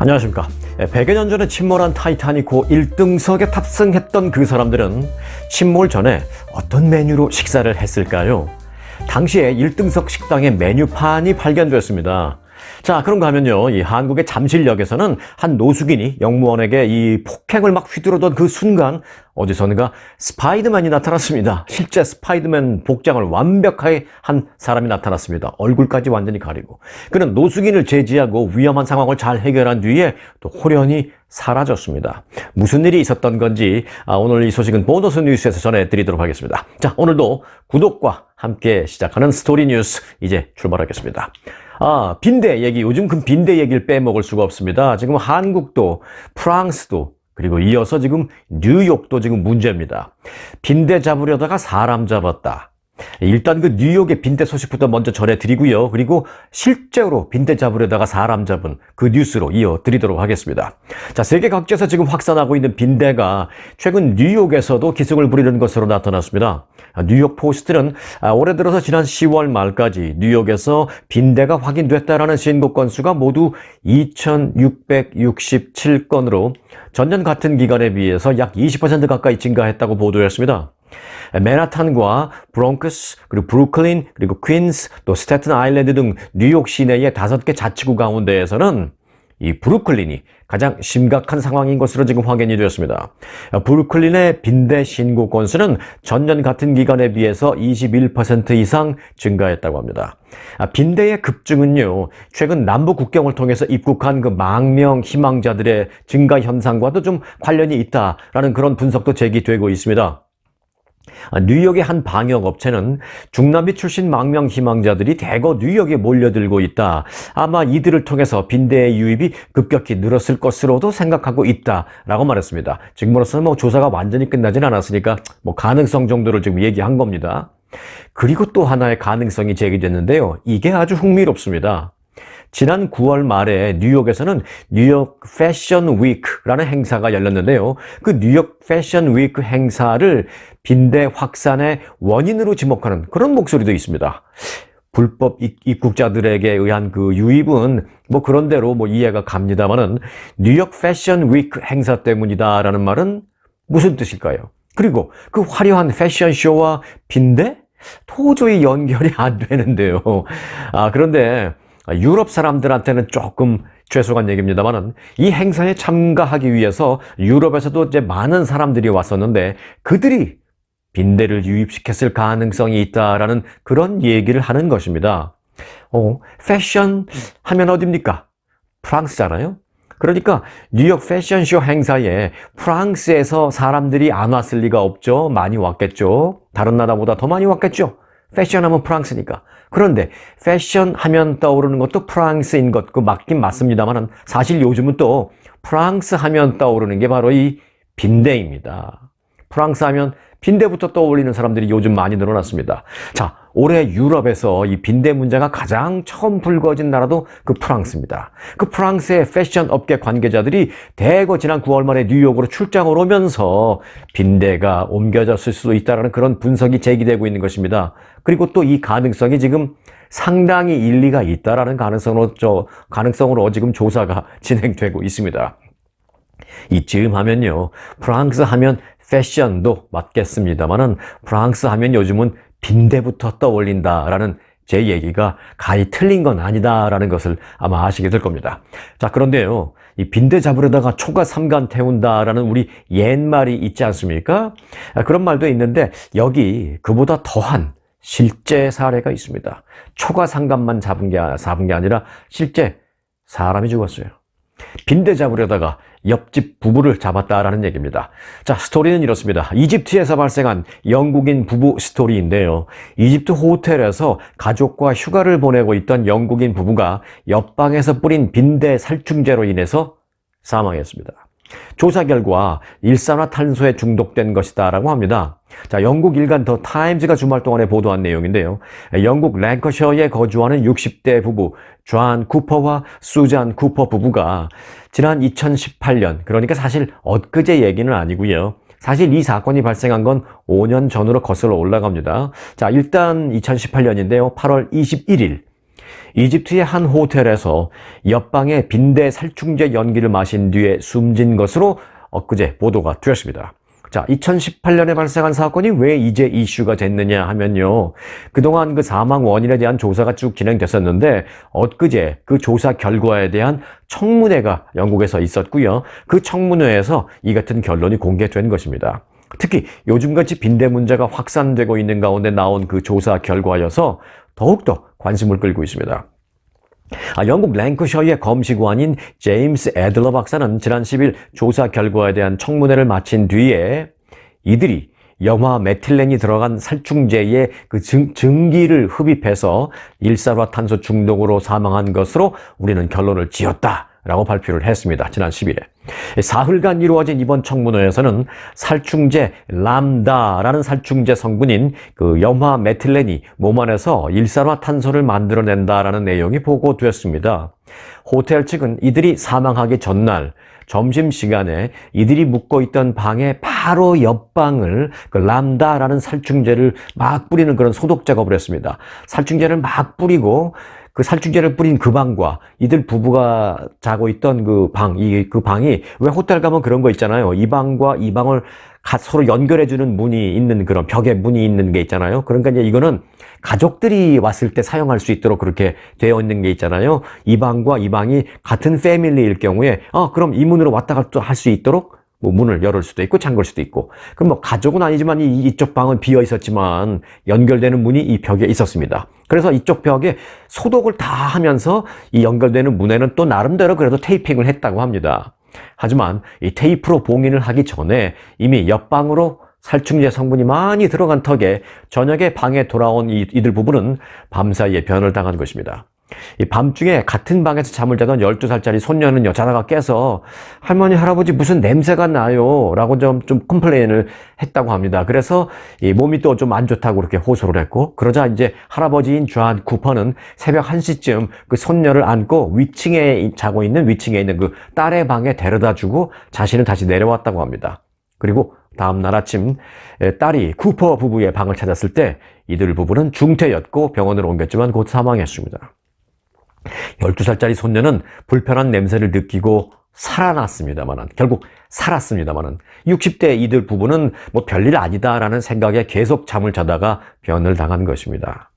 안녕하십니까. 100여 년 전에 침몰한 타이타닉호 1등석에 탑승했던 그 사람들은 침몰 전에 어떤 메뉴로 식사를 했을까요? 당시에 1등석 식당의 메뉴판이 발견됐습니다. 자, 그런가 하면요, 이 한국의 잠실역에서는 한 노숙인이 영무원에게 이 폭행을 막 휘두르던 그 순간 어디선가 스파이더맨이 나타났습니다. 실제 스파이더맨 복장을 완벽하게 한 사람이 나타났습니다. 얼굴까지 완전히 가리고. 그는 노숙인을 제지하고 위험한 상황을 잘 해결한 뒤에 또 호련히 사라졌습니다. 무슨 일이 있었던 건지 오늘 이 소식은 보너스 뉴스에서 전해드리도록 하겠습니다. 자, 오늘도 구독과 함께 시작하는 스토리 뉴스 이제 출발하겠습니다. 빈대 얘기, 요즘 그 빈대 얘기를 빼먹을 수가 없습니다. 지금 한국도, 프랑스도, 그리고 이어서 지금 뉴욕도 지금 문제입니다. 빈대 잡으려다가 사람 잡았다. 일단 그 뉴욕의 빈대 소식부터 먼저 전해드리고요. 그리고 실제로 빈대 잡으려다가 사람 잡은 그 뉴스로 이어드리도록 하겠습니다. 자, 세계 각지에서 지금 확산하고 있는 빈대가 최근 뉴욕에서도 기승을 부리는 것으로 나타났습니다. 뉴욕 포스트는 올해 들어서 지난 10월 말까지 뉴욕에서 빈대가 확인됐다라는 신고 건수가 모두 2,667건으로 전년 같은 기간에 비해서 약 20% 가까이 증가했다고 보도했습니다. 맨하탄과 브롱크스, 그리고 브루클린, 그리고 퀸스, 또 스태튼 아일랜드 등 뉴욕 시내의 5개 자치구 가운데에서는 이 브루클린이 가장 심각한 상황인 것으로 지금 확인이 되었습니다. 브루클린의 빈대 신고 건수는 전년 같은 기간에 비해서 21% 이상 증가했다고 합니다. 빈대의 급증은요, 최근 남북 국경을 통해서 입국한 그 망명 희망자들의 증가 현상과도 좀 관련이 있다라는 그런 분석도 제기되고 있습니다. 뉴욕의 한 방역업체는 중남미 출신 망명 희망자들이 대거 뉴욕에 몰려들고 있다. 아마 이들을 통해서 빈대의 유입이 급격히 늘었을 것으로도 생각하고 있다라고 말했습니다. 지금으로서는 조사가 완전히 끝나진 않았으니까 가능성 정도를 지금 얘기한 겁니다. 그리고 또 하나의 가능성이 제기됐는데요. 이게 아주 흥미롭습니다. 지난 9월 말에 뉴욕에서는 뉴욕 패션 위크라는 행사가 열렸는데요. 그 뉴욕 패션 위크 행사를 빈대 확산의 원인으로 지목하는 그런 목소리도 있습니다. 불법 입국자들에게 의한 그 유입은 그런대로 이해가 갑니다만은 뉴욕 패션 위크 행사 때문이다라는 말은 무슨 뜻일까요? 그리고 그 화려한 패션쇼와 빈대? 도저히 연결이 안 되는데요. 그런데 유럽 사람들한테는 조금 죄송한 얘기입니다만은 이 행사에 참가하기 위해서 유럽에서도 이제 많은 사람들이 왔었는데 그들이 빈대를 유입시켰을 가능성이 있다라는 그런 얘기를 하는 것입니다. 패션 하면 어딥니까? 프랑스잖아요. 그러니까 뉴욕 패션쇼 행사에 프랑스에서 사람들이 안 왔을 리가 없죠. 많이 왔겠죠. 다른 나라보다 더 많이 왔겠죠. 패션하면 프랑스니까. 그런데 패션 하면 떠오르는 것도 프랑스인 것 맞긴 맞습니다만 사실 요즘은 또 프랑스 하면 떠오르는 게 바로 이 빈대입니다. 프랑스 하면 빈대부터 떠올리는 사람들이 요즘 많이 늘어났습니다. 자, 올해 유럽에서 이 빈대 문제가 가장 처음 불거진 나라도 그 프랑스입니다. 그 프랑스의 패션 업계 관계자들이 대거 지난 9월 말에 뉴욕으로 출장을 오면서 빈대가 옮겨졌을 수도 있다는 그런 분석이 제기되고 있는 것입니다. 그리고 또 이 가능성이 지금 상당히 일리가 있다라는 가능성으로 지금 조사가 진행되고 있습니다. 이쯤 하면요, 프랑스 하면 패션도 맞겠습니다만은 프랑스 하면 요즘은 빈대부터 떠올린다라는 제 얘기가 가히 틀린 건 아니다라는 것을 아마 아시게 될 겁니다. 자, 그런데요, 이 빈대 잡으려다가 초가 삼간 태운다라는 우리 옛말이 있지 않습니까? 그런 말도 있는데 여기 그보다 더한 실제 사례가 있습니다. 초가 삼간만 잡은 게 아니라 실제 사람이 죽었어요. 빈대 잡으려다가 옆집 부부를 잡았다라는 얘기입니다. 자, 스토리는 이렇습니다. 이집트에서 발생한 영국인 부부 스토리인데요. 이집트 호텔에서 가족과 휴가를 보내고 있던 영국인 부부가 옆방에서 뿌린 빈대 살충제로 인해서 사망했습니다. 조사 결과 일산화탄소에 중독된 것이다라고 합니다. 자, 영국 일간 더 타임즈가 주말 동안에 보도한 내용인데요. 영국 랭커셔에 거주하는 60대 부부 존 쿠퍼와 수잔 쿠퍼 부부가 지난 2018년, 그러니까 사실 엊그제 얘기는 아니고요. 사실 이 사건이 발생한 건 5년 전으로 거슬러 올라갑니다. 자, 일단 2018년인데요. 8월 21일 이집트의 한 호텔에서 옆방에 빈대 살충제 연기를 마신 뒤에 숨진 것으로 엊그제 보도가 되었습니다. 자, 2018년에 발생한 사건이 왜 이제 이슈가 됐느냐 하면요. 그동안 그 사망 원인에 대한 조사가 쭉 진행됐었는데 엊그제 그 조사 결과에 대한 청문회가 영국에서 있었고요. 그 청문회에서 이 같은 결론이 공개된 것입니다. 특히 요즘같이 빈대 문제가 확산되고 있는 가운데 나온 그 조사 결과여서 더욱더 관심을 끌고 있습니다. 영국 랭커셔의 검시관인 제임스 애들러 박사는 지난 10일 조사 결과에 대한 청문회를 마친 뒤에 이들이 염화 메틸렌이 들어간 살충제의 그 증기를 흡입해서 일산화탄소 중독으로 사망한 것으로 우리는 결론을 지었다라고 발표를 했습니다. 지난 10일에. 사흘간 이루어진 이번 청문회에서는 살충제 람다라는 살충제 성분인 그 염화 메틸렌이 몸 안에서 일산화탄소를 만들어낸다라는 내용이 보고되었습니다. 호텔 측은 이들이 사망하기 전날 점심시간에 이들이 묵고 있던 방의 바로 옆방을 그 람다라는 살충제를 막 뿌리는 그런 소독 작업을 했습니다. 살충제를 막 뿌리고 그 살충제를 뿌린 그 방과 이들 부부가 자고 있던 그 방이 왜 호텔 가면 그런 거 있잖아요. 이 방과 이 방을 서로 연결해주는 문이 있는 그런 벽에 문이 있는 게 있잖아요. 그러니까 이제 이거는 가족들이 왔을 때 사용할 수 있도록 그렇게 되어 있는 게 있잖아요. 이 방과 이 방이 같은 패밀리일 경우에 그럼 이 문으로 왔다 갔다 할 수 있도록 뭐 문을 열을 수도 있고 잠글 수도 있고. 그럼 뭐 가족은 아니지만 이쪽 방은 비어 있었지만 연결되는 문이 이 벽에 있었습니다. 그래서 이쪽 벽에 소독을 다 하면서 이 연결되는 문에는 또 나름대로 그래도 테이핑을 했다고 합니다. 하지만 이 테이프로 봉인을 하기 전에 이미 옆방으로 살충제 성분이 많이 들어간 턱에 저녁에 방에 돌아온 이들 부부는 밤사이에 변을 당한 것입니다. 이 밤중에 같은 방에서 잠을 자던 12살짜리 손녀는요, 자다가 깨서 할머니, 할아버지 무슨 냄새가 나요? 라고 좀 컴플레인을 했다고 합니다. 그래서 이 몸이 또 좀 안 좋다고 그렇게 호소를 했고, 그러자 이제 할아버지인 존 쿠퍼는 새벽 1시쯤 그 손녀를 안고 자고 있는 위층에 있는 그 딸의 방에 데려다 주고 자신은 다시 내려왔다고 합니다. 그리고 다음날 아침 딸이 쿠퍼 부부의 방을 찾았을 때 이들 부부는 중태였고 병원으로 옮겼지만 곧 사망했습니다. 12살짜리 손녀는 불편한 냄새를 느끼고 결국 살았습니다만은 60대 이들 부부는 뭐 별일 아니다라는 생각에 계속 잠을 자다가 변을 당한 것입니다.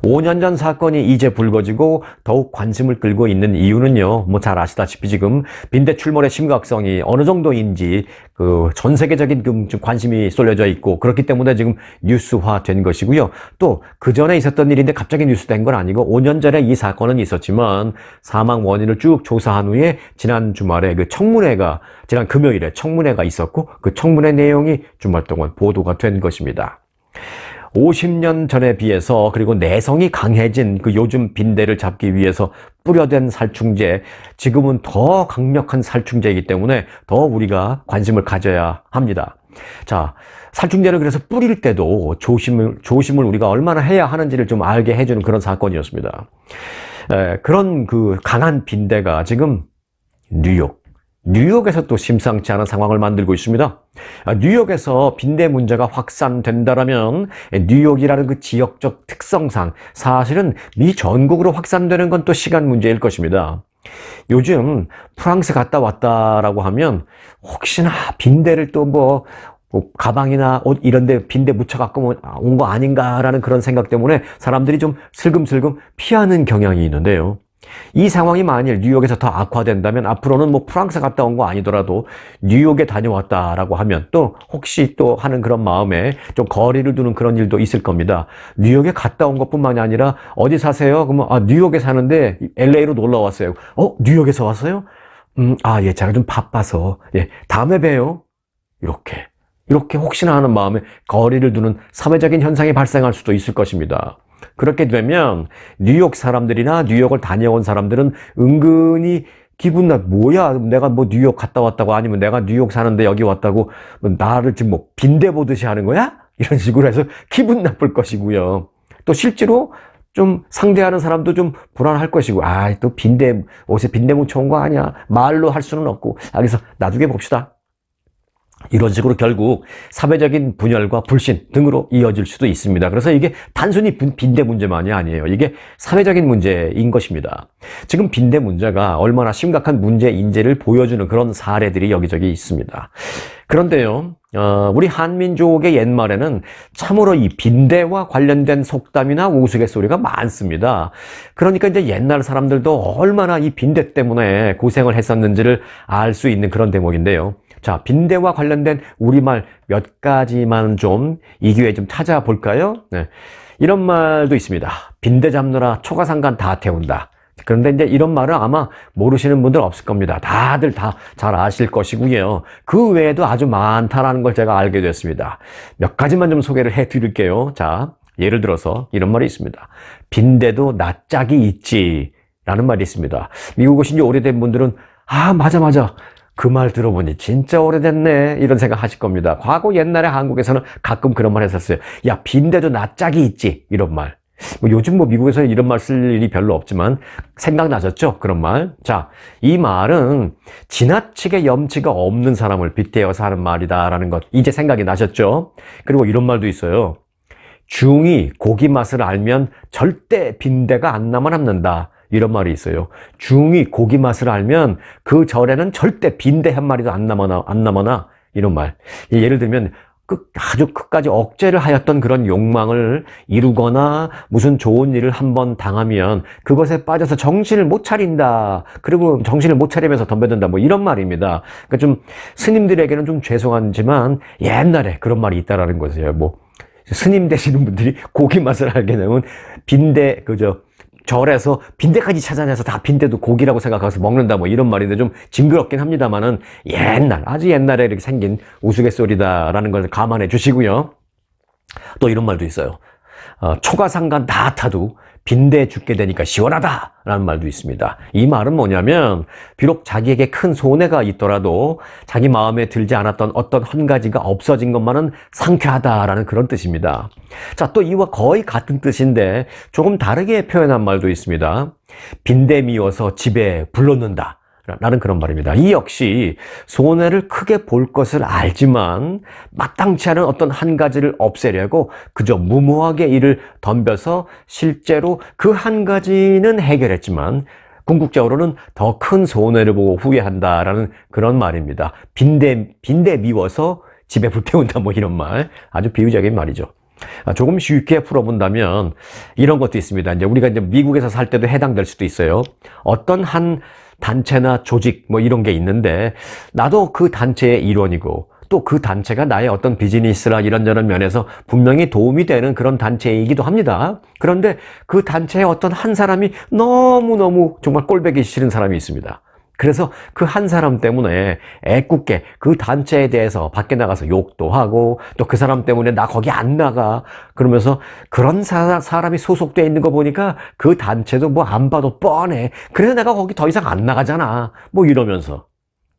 5년 전 사건이 이제 불거지고 더욱 관심을 끌고 있는 이유는요, 뭐 잘 아시다시피 지금 빈대 출몰의 심각성이 어느 정도인지 전 세계적인 관심이 쏠려져 있고 그렇기 때문에 지금 뉴스화 된 것이고요. 또 그 전에 있었던 일인데 갑자기 뉴스된 건 아니고 5년 전에 이 사건은 있었지만 사망 원인을 쭉 조사한 후에 지난 주말에 지난 금요일에 청문회가 있었고 그 청문회 내용이 주말 동안 보도가 된 것입니다. 50년 전에 비해서 그리고 내성이 강해진 그 요즘 빈대를 잡기 위해서 뿌려댄 살충제, 지금은 더 강력한 살충제이기 때문에 더 우리가 관심을 가져야 합니다. 자, 살충제를 그래서 뿌릴 때도 조심을 우리가 얼마나 해야 하는지를 좀 알게 해주는 그런 사건이었습니다. 그런 그 강한 빈대가 지금 뉴욕에서 또 심상치 않은 상황을 만들고 있습니다. 뉴욕에서 빈대 문제가 확산된다라면 뉴욕이라는 그 지역적 특성상 사실은 미 전국으로 확산되는 건 또 시간 문제일 것입니다. 요즘 프랑스 갔다 왔다라고 하면 혹시나 빈대를 또 뭐 가방이나 옷 이런 데 빈대 묻혀갖고 온 거 아닌가라는 그런 생각 때문에 사람들이 좀 슬금슬금 피하는 경향이 있는데요. 이 상황이 만일 뉴욕에서 더 악화된다면 앞으로는 뭐 프랑스 갔다 온 거 아니더라도 뉴욕에 다녀왔다라고 하면 또 혹시 또 하는 그런 마음에 좀 거리를 두는 그런 일도 있을 겁니다. 뉴욕에 갔다 온 것뿐만이 아니라 어디 사세요? 그러면 뉴욕에 사는데 LA로 놀러 왔어요. 뉴욕에서 왔어요? 예, 제가 좀 바빠서 다음에 봬요. 이렇게 혹시나 하는 마음에 거리를 두는 사회적인 현상이 발생할 수도 있을 것입니다. 그렇게 되면 뉴욕 사람들이나 뉴욕을 다녀온 사람들은 은근히 뭐야, 내가 뭐 뉴욕 갔다 왔다고, 아니면 내가 뉴욕 사는데 여기 왔다고 나를 지금 뭐 빈대 보듯이 하는 거야? 이런 식으로 해서 기분 나쁠 것이고요. 또 실제로 좀 상대하는 사람도 좀 불안할 것이고, 또 옷에 빈대 묻혀온 거 아니야, 말로 할 수는 없고. 그래서 나중에 봅시다. 이런 식으로 결국 사회적인 분열과 불신 등으로 이어질 수도 있습니다. 그래서 이게 단순히 빈대 문제만이 아니에요. 이게 사회적인 문제인 것입니다. 지금 빈대 문제가 얼마나 심각한 문제인지를 보여주는 그런 사례들이 여기저기 있습니다. 그런데요, 우리 한민족의 옛말에는 참으로 이 빈대와 관련된 속담이나 우스갯소리가 많습니다. 그러니까 이제 옛날 사람들도 얼마나 이 빈대 때문에 고생을 했었는지를 알 수 있는 그런 대목인데요. 자, 빈대와 관련된 우리말 몇 가지만 좀 이 기회에 좀 찾아볼까요? 네. 이런 말도 있습니다. 빈대 잡느라 초가상간 다 태운다. 그런데 이제 이런 말은 아마 모르시는 분들 없을 겁니다. 다들 다 잘 아실 것이고요. 그 외에도 아주 많다라는 걸 제가 알게 됐습니다. 몇 가지만 좀 소개를 해 드릴게요. 자, 예를 들어서 이런 말이 있습니다. 빈대도 낯짝이 있지 라는 말이 있습니다. 미국 오신 지 오래된 분들은 아, 맞아. 그 말 들어보니 진짜 오래됐네 이런 생각 하실 겁니다. 과거 옛날에 한국에서는 가끔 그런 말 했었어요. 야, 빈대도 낯짝이 있지 이런 말. 요즘 미국에서는 이런 말 쓸 일이 별로 없지만 생각나셨죠? 그런 말. 자, 이 말은 지나치게 염치가 없는 사람을 빗대어서 하는 말이다라는 것 이제 생각이 나셨죠? 그리고 이런 말도 있어요. 중이 고기 맛을 알면 절대 빈대가 안 남는다. 이런 말이 있어요. 중이 고기 맛을 알면 그 절에는 절대 빈대 한 마리도 안 남아나 이런 말. 예를 들면 아주 끝까지 억제를 하였던 그런 욕망을 이루거나 무슨 좋은 일을 한번 당하면 그것에 빠져서 정신을 못 차린다. 그리고 정신을 못 차리면서 덤벼든다. 뭐 이런 말입니다. 그러니까 좀 스님들에게는 좀 죄송하지만 옛날에 그런 말이 있다라는 거죠. 뭐 스님 되시는 분들이 고기 맛을 알게 되면 빈대 절에서 빈대까지 찾아내서 다 빈대도 고기라고 생각해서 먹는다 뭐 이런 말인데 좀 징그럽긴 합니다만은 아주 옛날에 이렇게 생긴 우스갯소리다라는 걸 감안해 주시고요. 또 이런 말도 있어요. 초가상간 다 타도 빈대 죽게 되니까 시원하다 라는 말도 있습니다. 이 말은 뭐냐면 비록 자기에게 큰 손해가 있더라도 자기 마음에 들지 않았던 어떤 한 가지가 없어진 것만은 상쾌하다라는 그런 뜻입니다. 자, 또 이와 거의 같은 뜻인데 조금 다르게 표현한 말도 있습니다. 빈대 미워서 집에 불러넣는다 라는 그런 말입니다. 이 역시 손해를 크게 볼 것을 알지만 마땅치 않은 어떤 한 가지를 없애려고 그저 무모하게 일을 덤벼서 실제로 그 한 가지는 해결했지만 궁극적으로는 더 큰 손해를 보고 후회한다라는 그런 말입니다. 빈대 미워서 집에 불태운다 뭐 이런 말. 아주 비유적인 말이죠. 조금 쉽게 풀어본다면 이런 것도 있습니다. 이제 우리가 이제 미국에서 살 때도 해당될 수도 있어요. 어떤 한 단체나 조직 뭐 이런 게 있는데 나도 그 단체의 일원이고 또 그 단체가 나의 어떤 비즈니스나 이런저런 면에서 분명히 도움이 되는 그런 단체이기도 합니다. 그런데 그 단체의 어떤 한 사람이 너무너무 정말 꼴보기 싫은 사람이 있습니다. 그래서 그 한 사람 때문에 애꿎게 그 단체에 대해서 밖에 나가서 욕도 하고 또 그 사람 때문에 나 거기 안 나가 그러면서 그런 사람이 소속돼 있는 거 보니까 그 단체도 뭐 안 봐도 뻔해. 그래서 내가 거기 더 이상 안 나가잖아. 뭐 이러면서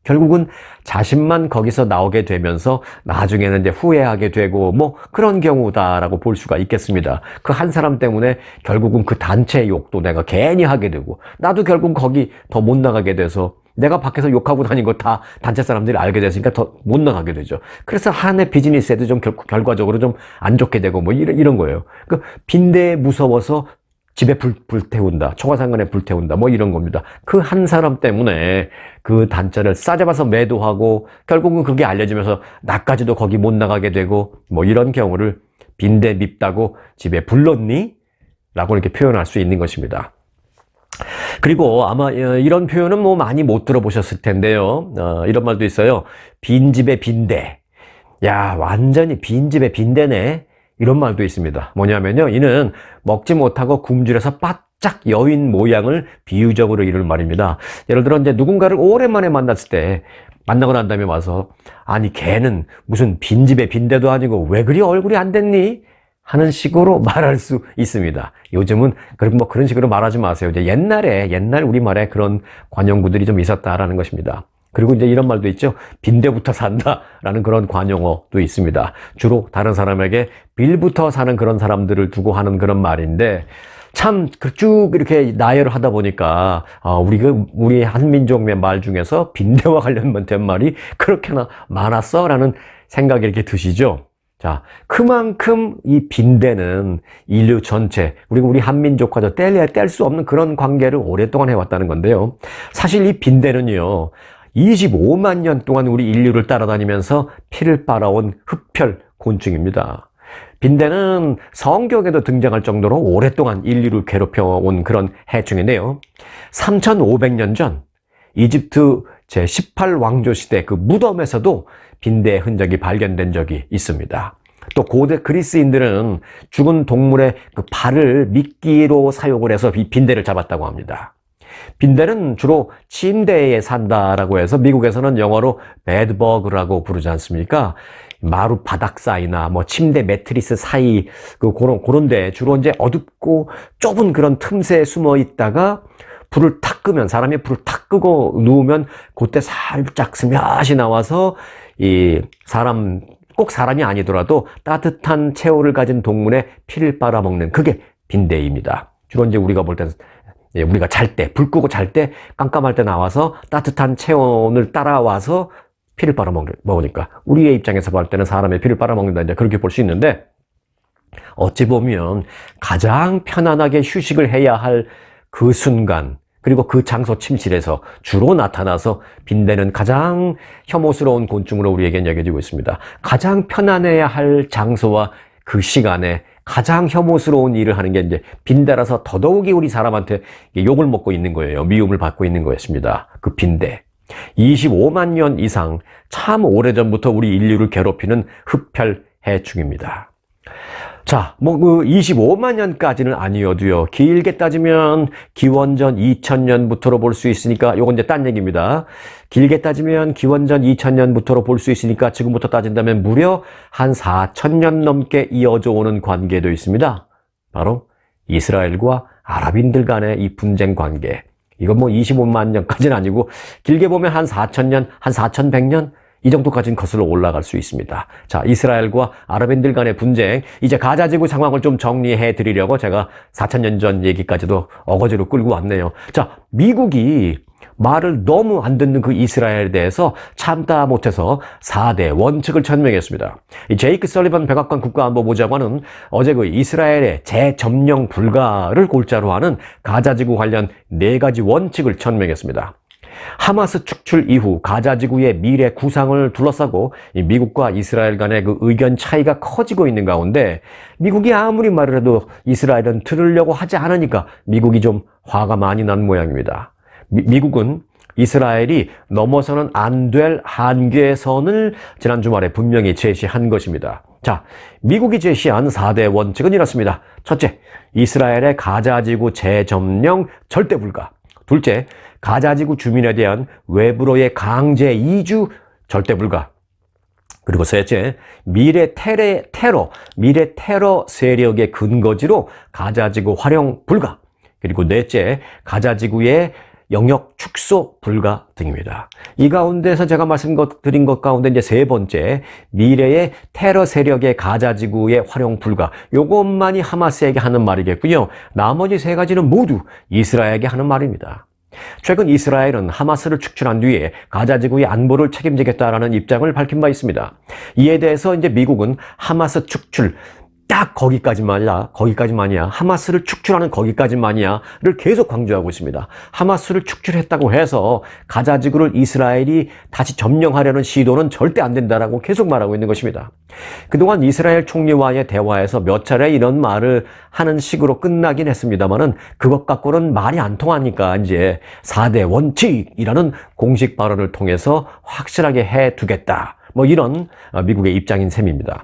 결국은 자신만 거기서 나오게 되면서 나중에는 이제 후회하게 되고 뭐 그런 경우다라고 볼 수가 있겠습니다. 그 한 사람 때문에 결국은 그 단체의 욕도 내가 괜히 하게 되고 나도 결국 거기 더 못 나가게 돼서 내가 밖에서 욕하고 다닌 거 다 단체 사람들이 알게 됐으니까 더 못 나가게 되죠. 그래서 한 해 비즈니스에도 좀 결과적으로 좀 안 좋게 되고 뭐 이런 거예요. 그 빈대에 무서워서 집에 불태운다. 초가상간에 불태운다. 뭐 이런 겁니다. 그 한 사람 때문에 그 단체를 싸잡아서 매도하고 결국은 그게 알려지면서 나까지도 거기 못 나가게 되고 뭐 이런 경우를 빈대 밉다고 집에 불렀니? 라고 이렇게 표현할 수 있는 것입니다. 그리고 아마 이런 표현은 뭐 많이 못 들어보셨을 텐데요. 이런 말도 있어요. 빈집에 빈대. 야, 완전히 빈집에 빈대네. 이런 말도 있습니다. 뭐냐면요. 이는 먹지 못하고 굶주려서 바짝 여인 모양을 비유적으로 이루는 말입니다. 예를 들어 이제 누군가를 오랜만에 만났을 때 만나고 난 다음에 와서 아니 걔는 무슨 빈집에 빈대도 아니고 왜 그리 얼굴이 안 됐니? 하는 식으로 말할 수 있습니다. 요즘은 뭐 그런 식으로 말하지 마세요. 이제 옛날 우리말에 그런 관용구들이 좀 있었다라는 것입니다. 그리고 이제 이런 말도 있죠. 빈대부터 산다라는 그런 관용어도 있습니다. 주로 다른 사람에게 빌부터 사는 그런 사람들을 두고 하는 그런 말인데 참 쭉 이렇게 나열을 하다 보니까 우리 한민족의 말 중에서 빈대와 관련된 말이 그렇게나 많았어라는 생각이 이렇게 드시죠. 자, 그만큼 이 빈대는 인류 전체, 그리고 우리 한민족과도 뗄 수 없는 그런 관계를 오랫동안 해왔다는 건데요. 사실 이 빈대는요, 25만 년 동안 우리 인류를 따라다니면서 피를 빨아온 흡혈 곤충입니다. 빈대는 성경에도 등장할 정도로 오랫동안 인류를 괴롭혀온 그런 해충인데요. 3,500년 전 이집트 제18왕조 시대 그 무덤에서도 빈대의 흔적이 발견된 적이 있습니다. 또 고대 그리스인들은 죽은 동물의 그 발을 미끼로 사용을 해서 이 빈대를 잡았다고 합니다. 빈대는 주로 침대에 산다라고 해서 미국에서는 영어로 bedbug라고 부르지 않습니까? 마루 바닥 사이나 침대 매트리스 사이 그런 데 주로 이제 어둡고 좁은 그런 틈새에 숨어 있다가 불을 탁 끄면, 사람이 불을 탁 끄고 누우면 그때 살짝 스며시 나와서 꼭 사람이 아니더라도 따뜻한 체온을 가진 동물의 피를 빨아먹는 그게 빈대입니다. 주로 이제 우리가 볼 때는 우리가 잘 때, 불 끄고 잘 때 깜깜할 때 나와서 따뜻한 체온을 따라와서 피를 빨아먹으니까 우리의 입장에서 볼 때는 사람의 피를 빨아먹는다, 이제 그렇게 볼 수 있는데, 어찌 보면 가장 편안하게 휴식을 해야 할 그 순간, 그리고 그 장소 침실에서 주로 나타나서 빈대는 가장 혐오스러운 곤충으로 우리에겐 여겨지고 있습니다. 가장 편안해야 할 장소와 그 시간에 가장 혐오스러운 일을 하는 게 이제 빈대라서 더더욱이 우리 사람한테 욕을 먹고 있는 거예요. 미움을 받고 있는 거였습니다. 그 빈대. 25만 년 이상 참 오래전부터 우리 인류를 괴롭히는 흡혈 해충입니다. 자, 그 25만 년까지는 아니어도요, 길게 따지면 기원전 2000년부터로 볼 수 있으니까, 요건 이제 딴 얘기입니다. 길게 따지면 기원전 2000년부터로 볼 수 있으니까 지금부터 따진다면 무려 한 4000년 넘게 이어져 오는 관계도 있습니다. 바로 이스라엘과 아랍인들 간의 이 분쟁 관계. 이건 25만 년까지는 아니고 길게 보면 한 4000년, 한 4100년 이 정도까지는 거슬러 올라갈 수 있습니다. 자, 이스라엘과 아랍인들 간의 분쟁, 이제 가자지구 상황을 좀 정리해 드리려고 제가 4000년 전 얘기까지도 어거지로 끌고 왔네요. 자, 미국이 말을 너무 안 듣는 그 이스라엘에 대해서 참다 못해서 4대 원칙을 천명했습니다. 이 제이크 설리번 백악관 국가안보보좌관은 어제 그 이스라엘의 재점령 불가를 골자로 하는 가자지구 관련 4가지 원칙을 천명했습니다. 하마스 축출 이후 가자지구의 미래 구상을 둘러싸고 미국과 이스라엘 간의 그 의견 차이가 커지고 있는 가운데, 미국이 아무리 말을 해도 이스라엘은 들으려고 하지 않으니까 미국이 좀 화가 많이 난 모양입니다. 미국은 이스라엘이 넘어서는 안 될 한계선을 지난 주말에 분명히 제시한 것입니다. 자, 미국이 제시한 4대 원칙은 이렇습니다. 첫째, 이스라엘의 가자지구 재점령 절대 불가. 둘째, 가자지구 주민에 대한 외부로의 강제 이주 절대 불가. 그리고 셋째, 미래 테러 세력의 근거지로 가자지구 활용 불가. 그리고 넷째, 가자지구의 영역 축소 불가 등입니다. 이 가운데서 제가 말씀드린 것 가운데 이제 세 번째, 미래의 테러 세력의 가자지구의 활용 불가. 요것만이 하마스에게 하는 말이겠고요. 나머지 세 가지는 모두 이스라엘에게 하는 말입니다. 최근 이스라엘은 하마스를 축출한 뒤에 가자지구의 안보를 책임지겠다라는 입장을 밝힌 바 있습니다. 이에 대해서 이제 미국은 하마스 축출, 딱 거기까지만이야. 하마스를 축출하는 거기까지만이야를 계속 강조하고 있습니다. 하마스를 축출했다고 해서 가자지구를 이스라엘이 다시 점령하려는 시도는 절대 안 된다라고 계속 말하고 있는 것입니다. 그동안 이스라엘 총리와의 대화에서 몇 차례 이런 말을 하는 식으로 끝나긴 했습니다만은 그것 갖고는 말이 안 통하니까 이제 4대 원칙이라는 공식 발언을 통해서 확실하게 해두겠다. 이런 미국의 입장인 셈입니다.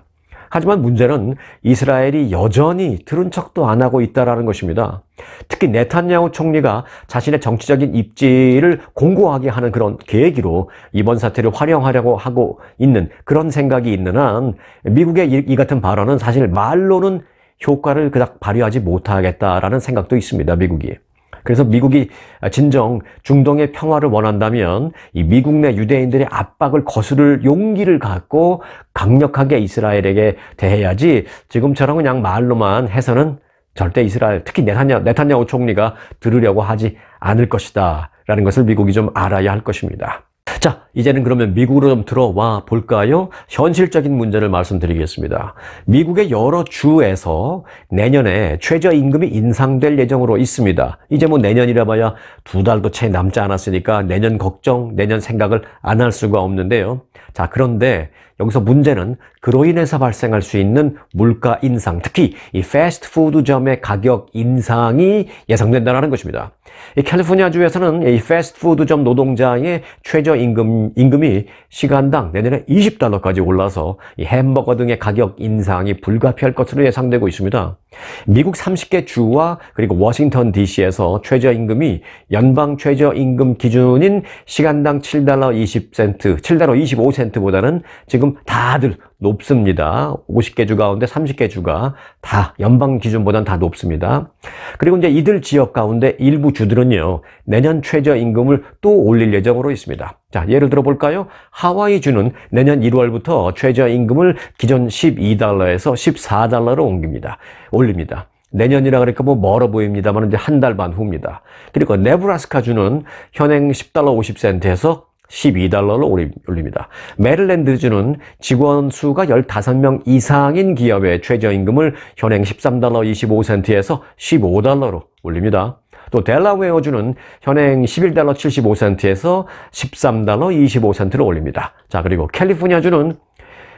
하지만 문제는 이스라엘이 여전히 들은 척도 안 하고 있다는 것입니다. 특히 네탄야후 총리가 자신의 정치적인 입지를 공고하게 하는 그런 계기로 이번 사태를 활용하려고 하고 있는 그런 생각이 있는 한 미국의 이 같은 발언은 사실 말로는 효과를 그닥 발휘하지 못하겠다라는 생각도 있습니다, 미국이. 그래서 미국이 진정 중동의 평화를 원한다면 이 미국 내 유대인들의 압박을 거스를 용기를 갖고 강력하게 이스라엘에게 대해야지 지금처럼 그냥 말로만 해서는 절대 이스라엘, 특히 네탄야후 총리가 들으려고 하지 않을 것이다 라는 것을 미국이 좀 알아야 할 것입니다. 자, 이제는 그러면 미국으로 좀 들어와 볼까요? 현실적인 문제를 말씀드리겠습니다. 미국의 여러 주에서 내년에 최저임금이 인상될 예정으로 있습니다. 이제 뭐 내년이라 봐야 2달도 채 남지 않았으니까 내년 걱정, 내년 생각을 안 할 수가 없는데요. 자, 그런데 여기서 문제는 그로 인해서 발생할 수 있는 물가 인상, 특히 이 패스트푸드점의 가격 인상이 예상된다는 것입니다. 이 캘리포니아주에서는 이 패스트푸드점 노동자의 최저임금이 시간당 내년에 $20까지 올라서 이 햄버거 등의 가격 인상이 불가피할 것으로 예상되고 있습니다. 미국 30개 주와 그리고 워싱턴 DC에서 최저임금이 연방 최저임금 기준인 시간당 $7.20, $7.25보다는 지금 다들 높습니다. 50개 주 가운데 30개 주가 다 연방 기준보다는 다 높습니다. 그리고 이제 이들 지역 가운데 일부 주들은요, 내년 최저임금을 또 올릴 예정으로 있습니다. 자, 예를 들어 볼까요? 하와이 주는 내년 1월부터 최저임금을 기존 $12에서 $14로 올립니다. 내년이라 그러니까 뭐 멀어 보입니다만 이제 한 달 반 후입니다. 그리고 네브라스카 주는 현행 $10.50에서 $12로 올립니다. 메릴랜드주는 직원 수가 15명 이상인 기업의 최저임금을 현행 $13.25에서 $15로 올립니다. 또 델라웨어주는 현행 $11.75에서 $13.25로 올립니다. 자, 그리고 캘리포니아주는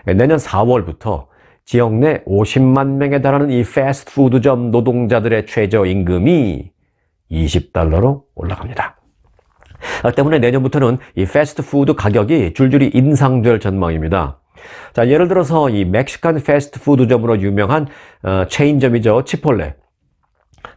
내년 4월부터 지역 내 50만 명에 달하는 이 패스트푸드점 노동자들의 최저임금이 $20로 올라갑니다. 때문에 내년부터는 이 패스트푸드 가격이 줄줄이 인상될 전망입니다. 자, 예를 들어서 이 멕시칸 패스트푸드점으로 유명한 체인점이죠. 치폴레.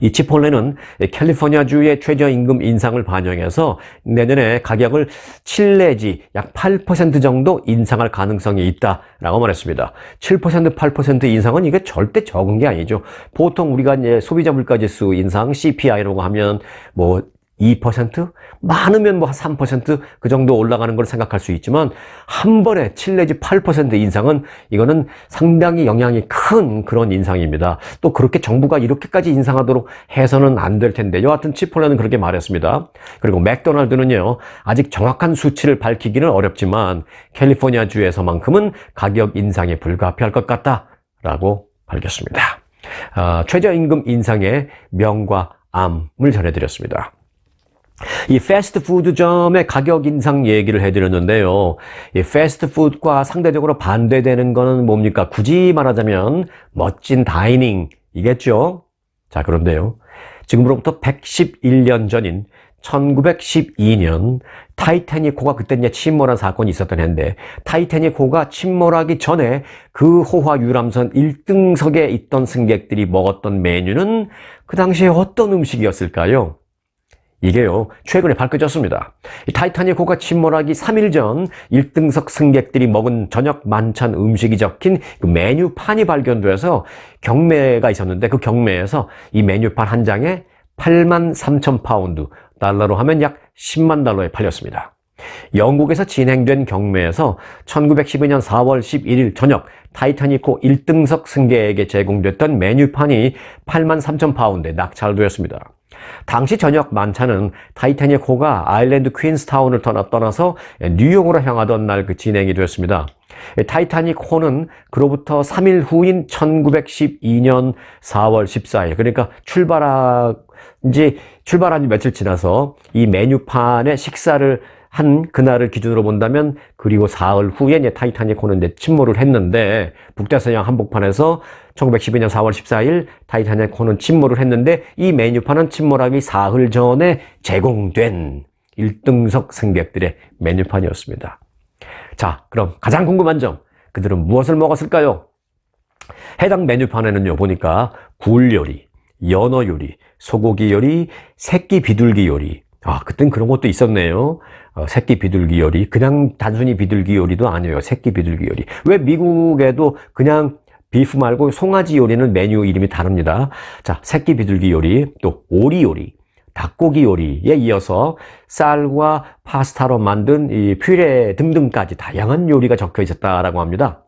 이 치폴레는 캘리포니아주의 최저임금 인상을 반영해서 내년에 가격을 7 내지 약 8% 정도 인상할 가능성이 있다라고 말했습니다. 7%, 8% 인상은 이게 절대 적은 게 아니죠. 보통 우리가 이제 소비자 물가지수 인상 CPI라고 하면 뭐 2%? 많으면 뭐 3% 그 정도 올라가는 걸 생각할 수 있지만 한 번에 7 내지 8% 인상은 이거는 상당히 영향이 큰 그런 인상입니다. 또 그렇게 정부가 이렇게까지 인상하도록 해서는 안 될 텐데 여하튼 치폴레는 그렇게 말했습니다. 그리고 맥도날드는요, 아직 정확한 수치를 밝히기는 어렵지만 캘리포니아주에서만큼은 가격 인상이 불가피할 것 같다라고 밝혔습니다. 최저임금 인상의 명과 암을 전해드렸습니다. 이 패스트푸드점의 가격 인상 얘기를 해드렸는데요. 이 패스트푸드과 상대적으로 반대되는 거는 뭡니까? 굳이 말하자면 멋진 다이닝이겠죠? 자, 그런데요. 지금으로부터 111년 전인 1912년 타이타닉호가 그때 이제 침몰한 사건이 있었던 해인데 타이타닉호가 침몰하기 전에 그 호화 유람선 1등석에 있던 승객들이 먹었던 메뉴는 그 당시에 어떤 음식이었을까요? 이게요, 최근에 밝혀졌습니다. 이 타이타닉호가 침몰하기 3일 전 1등석 승객들이 먹은 저녁 만찬 음식이 적힌 그 메뉴판이 발견돼서 경매가 있었는데 그 경매에서 이 메뉴판 한 장에 83,000파운드, 달러로 하면 약 10만 달러에 팔렸습니다. 영국에서 진행된 경매에서 1912년 4월 11일 저녁 타이타닉호 1등석 승객에게 제공됐던 메뉴판이 83,000파운드에 낙찰되었습니다. 당시 저녁 만찬은 타이타닉호가 아일랜드 퀸스타운을 떠나서 뉴욕으로 향하던 날 진행이 되었습니다. 타이타닉호는 그로부터 3일 후인 1912년 4월 14일, 그러니까 출발한 지 며칠 지나서 이 메뉴판에 식사를 한 그날을 기준으로 본다면 그리고 사흘 후에 이제 타이타닉호는 이제 침몰을 했는데 북다서양 한복판에서 1912년 4월 14일 타이타닉호는 침몰을 했는데 이 메뉴판은 침몰하기 사흘 전에 제공된 1등석 승객들의 메뉴판이었습니다. 자, 그럼 가장 궁금한 점, 그들은 무엇을 먹었을까요? 해당 메뉴판에는요, 보니까 굴 요리, 연어 요리, 소고기 요리, 새끼 비둘기 요리, 그땐 그런 것도 있었네요. 새끼 비둘기 요리. 그냥 단순히 비둘기 요리도 아니에요. 새끼 비둘기 요리. 왜 미국에도 그냥 비프 말고 송아지 요리는 메뉴 이름이 다릅니다. 자, 새끼 비둘기 요리, 또 오리 요리, 닭고기 요리에 이어서 쌀과 파스타로 만든 이 퓨레 등등까지 다양한 요리가 적혀 있었다라고 합니다.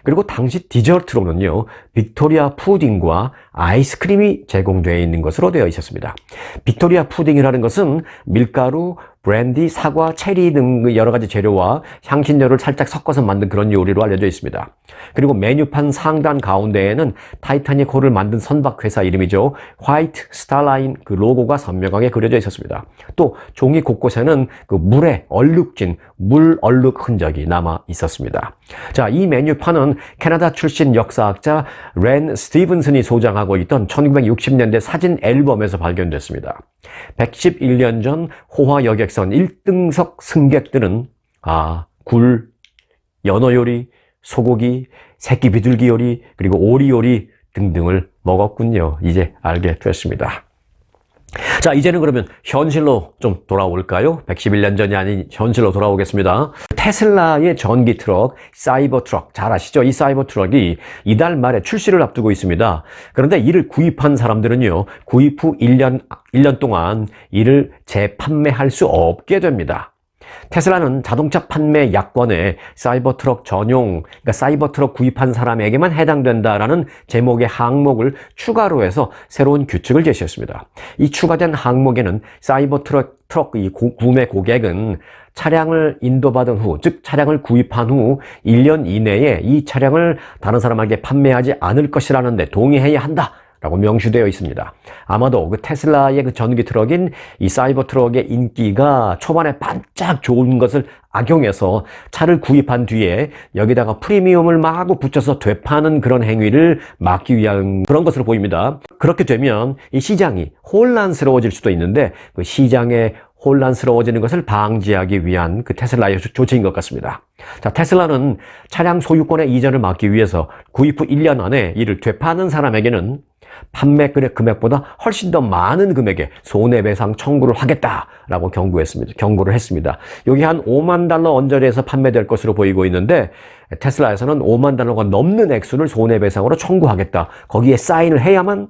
그리고 당시 디저트로는요, 빅토리아 푸딩과 아이스크림이 제공되어 있는 것으로 되어 있었습니다. 빅토리아 푸딩이라는 것은 밀가루, 브랜디, 사과, 체리 등 여러 가지 재료와 향신료를 살짝 섞어서 만든 그런 요리로 알려져 있습니다. 그리고 메뉴판 상단 가운데에는 타이타닉 호를 만든 선박 회사 이름이죠. 화이트 스타라인 그 로고가 선명하게 그려져 있었습니다. 또 종이 곳곳에는 그 물에 얼룩진 물 얼룩 흔적이 남아 있었습니다. 자, 이 메뉴판은 캐나다 출신 역사학자 렌 스티븐슨이 소장하고 있던 1960년대 사진 앨범에서 발견됐습니다. 111년 전 호화 여객선 1등석 승객들은 굴, 연어 요리, 소고기, 새끼 비둘기 요리, 그리고 오리 요리 등등을 먹었군요. 이제 알게 됐습니다. 자, 이제는 그러면 현실로 좀 돌아올까요? 111년 전이 아닌 현실로 돌아오겠습니다. 테슬라의 전기 트럭, 사이버 트럭, 잘 아시죠? 이 사이버 트럭이 이달 말에 출시를 앞두고 있습니다. 그런데 이를 구입한 사람들은요, 구입 후 1년 동안 이를 재판매할 수 없게 됩니다. 테슬라는 자동차 판매 약관에 사이버 트럭 전용, 그러니까 사이버 트럭 구입한 사람에게만 해당된다라는 제목의 항목을 추가로 해서 새로운 규칙을 제시했습니다. 이 추가된 항목에는 사이버 트럭 이 구매 고객은 차량을 인도받은 후, 즉 차량을 구입한 후 1년 이내에 이 차량을 다른 사람에게 판매하지 않을 것이라는데 동의해야 한다 라고 명시되어 있습니다. 아마도 그 테슬라의 그 전기 트럭인 이 사이버 트럭의 인기가 초반에 반짝 좋은 것을 악용해서 차를 구입한 뒤에 여기다가 프리미엄을 마구 붙여서 되파는 그런 행위를 막기 위한 그런 것으로 보입니다. 그렇게 되면 이 시장이 혼란스러워질 수도 있는데 그 시장에 혼란스러워지는 것을 방지하기 위한 그 테슬라의 조치인 것 같습니다. 자, 테슬라는 차량 소유권의 이전을 막기 위해서 구입 후 1년 안에 이를 되파는 사람에게는 판매 금액보다 훨씬 더 많은 금액의 손해배상 청구를 하겠다라고 경고를 했습니다. 여기 한 $5만 언저리에서 판매될 것으로 보이고 있는데 테슬라에서는 $5만 넘는 액수를 손해배상으로 청구하겠다. 거기에 사인을 해야만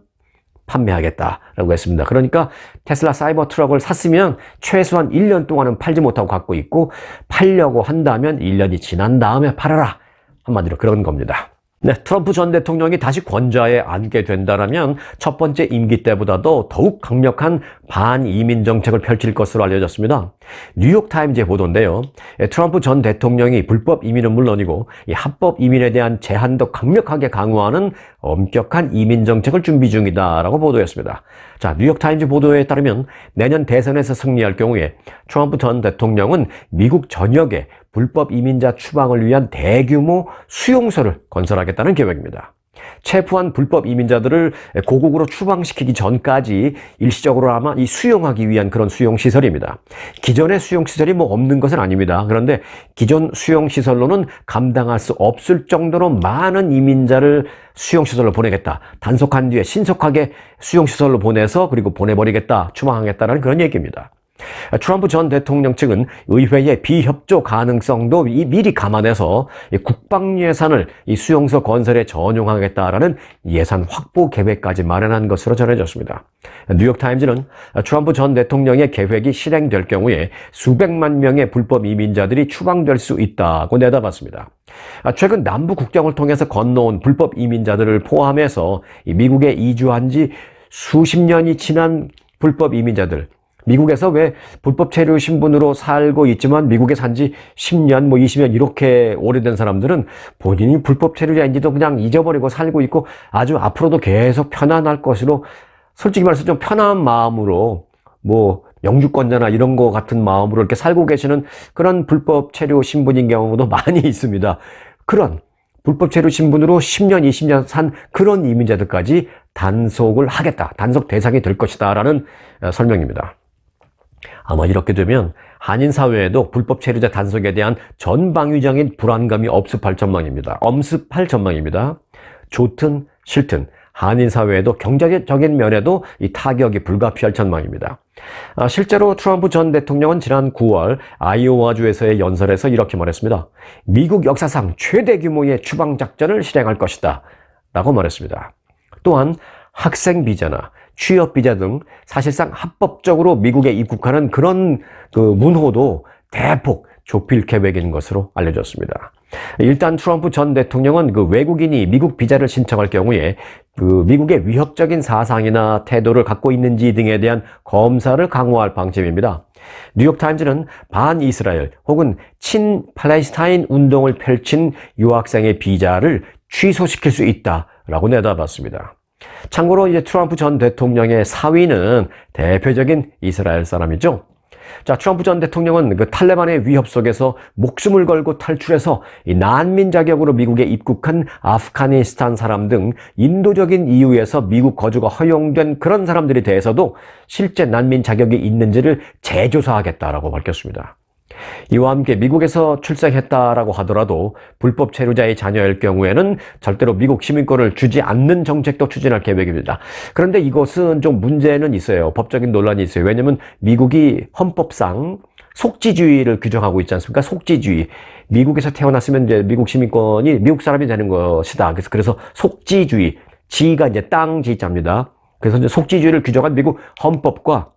판매하겠다라고 했습니다. 그러니까 테슬라 사이버 트럭을 샀으면 최소한 1년 동안은 팔지 못하고 갖고 있고 팔려고 한다면 1년이 지난 다음에 팔아라. 한마디로 그런 겁니다. 네, 트럼프 전 대통령이 다시 권좌에 앉게 된다면 첫 번째 임기 때보다도 더욱 강력한 반이민 정책을 펼칠 것으로 알려졌습니다. 뉴욕타임즈의 보도인데요. 트럼프 전 대통령이 불법 이민은 물론이고 이 합법 이민에 대한 제한도 강력하게 강화하는 엄격한 이민 정책을 준비 중이다라고 보도했습니다. 자, 뉴욕타임즈 보도에 따르면 내년 대선에서 승리할 경우에 트럼프 전 대통령은 미국 전역에 불법 이민자 추방을 위한 대규모 수용소를 건설하겠다는 계획입니다. 체포한 불법 이민자들을 고국으로 추방시키기 전까지 일시적으로 아마 수용하기 위한 그런 수용시설입니다. 기존의 수용시설이 없는 것은 아닙니다. 그런데 기존 수용시설로는 감당할 수 없을 정도로 많은 이민자를 수용시설로 보내겠다. 단속한 뒤에 신속하게 수용시설로 보내서 그리고 보내버리겠다. 추방하겠다는 그런 얘기입니다. 트럼프 전 대통령 측은 의회의 비협조 가능성도 미리 감안해서 국방 예산을 이 수용소 건설에 전용하겠다라는 예산 확보 계획까지 마련한 것으로 전해졌습니다. 뉴욕타임즈는 트럼프 전 대통령의 계획이 실행될 경우에 수백만 명의 불법 이민자들이 추방될 수 있다고 내다봤습니다. 최근 남부 국경을 통해서 건너온 불법 이민자들을 포함해서 미국에 이주한 지 수십 년이 지난 불법 이민자들, 미국에서 왜 불법 체류 신분으로 살고 있지만 미국에 산 지 10년, 20년 이렇게 오래된 사람들은 본인이 불법 체류자인지도 그냥 잊어버리고 살고 있고 아주 앞으로도 계속 편안할 것으로 솔직히 말해서 좀 편한 마음으로 영주권자나 이런 거 같은 마음으로 이렇게 살고 계시는 그런 불법 체류 신분인 경우도 많이 있습니다. 그런 불법 체류 신분으로 10년, 20년 산 그런 이민자들까지 단속을 하겠다. 단속 대상이 될 것이다. 라는 설명입니다. 아마 이렇게 되면 한인 사회에도 불법 체류자 단속에 대한 전방위적인 불안감이 엄습할 전망입니다. 좋든 싫든 한인 사회에도 경제적인 면에도 이 타격이 불가피할 전망입니다. 실제로 트럼프 전 대통령은 지난 9월 아이오와주에서의 연설에서 이렇게 말했습니다. 미국 역사상 최대 규모의 추방 작전을 실행할 것이다 라고 말했습니다. 또한 학생 비자나 취업 비자 등 사실상 합법적으로 미국에 입국하는 그런 문호도 대폭 좁힐 계획인 것으로 알려졌습니다. 일단 트럼프 전 대통령은 그 외국인이 미국 비자를 신청할 경우에 그 미국의 위협적인 사상이나 태도를 갖고 있는지 등에 대한 검사를 강화할 방침입니다. 뉴욕타임즈는 반이스라엘 혹은 친팔레스타인 운동을 펼친 유학생의 비자를 취소시킬 수 있다라고 내다봤습니다. 참고로 이제 트럼프 전 대통령의 사위는 대표적인 이스라엘 사람이죠. 자, 트럼프 전 대통령은 그 탈레반의 위협 속에서 목숨을 걸고 탈출해서 이 난민 자격으로 미국에 입국한 아프가니스탄 사람 등 인도적인 이유에서 미국 거주가 허용된 그런 사람들에 대해서도 실제 난민 자격이 있는지를 재조사하겠다라고 밝혔습니다. 이와 함께 미국에서 출생했다라고 하더라도 불법 체류자의 자녀일 경우에는 절대로 미국 시민권을 주지 않는 정책도 추진할 계획입니다. 그런데 이것은 좀 문제는 있어요. 법적인 논란이 있어요. 왜냐하면 미국이 헌법상 속지주의를 규정하고 있지 않습니까? 속지주의. 미국에서 태어났으면 이제 미국 시민권이 미국 사람이 되는 것이다. 그래서 속지주의. 지가 이제 땅 지자입니다. 그래서 이제 속지주의를 규정한 미국 헌법과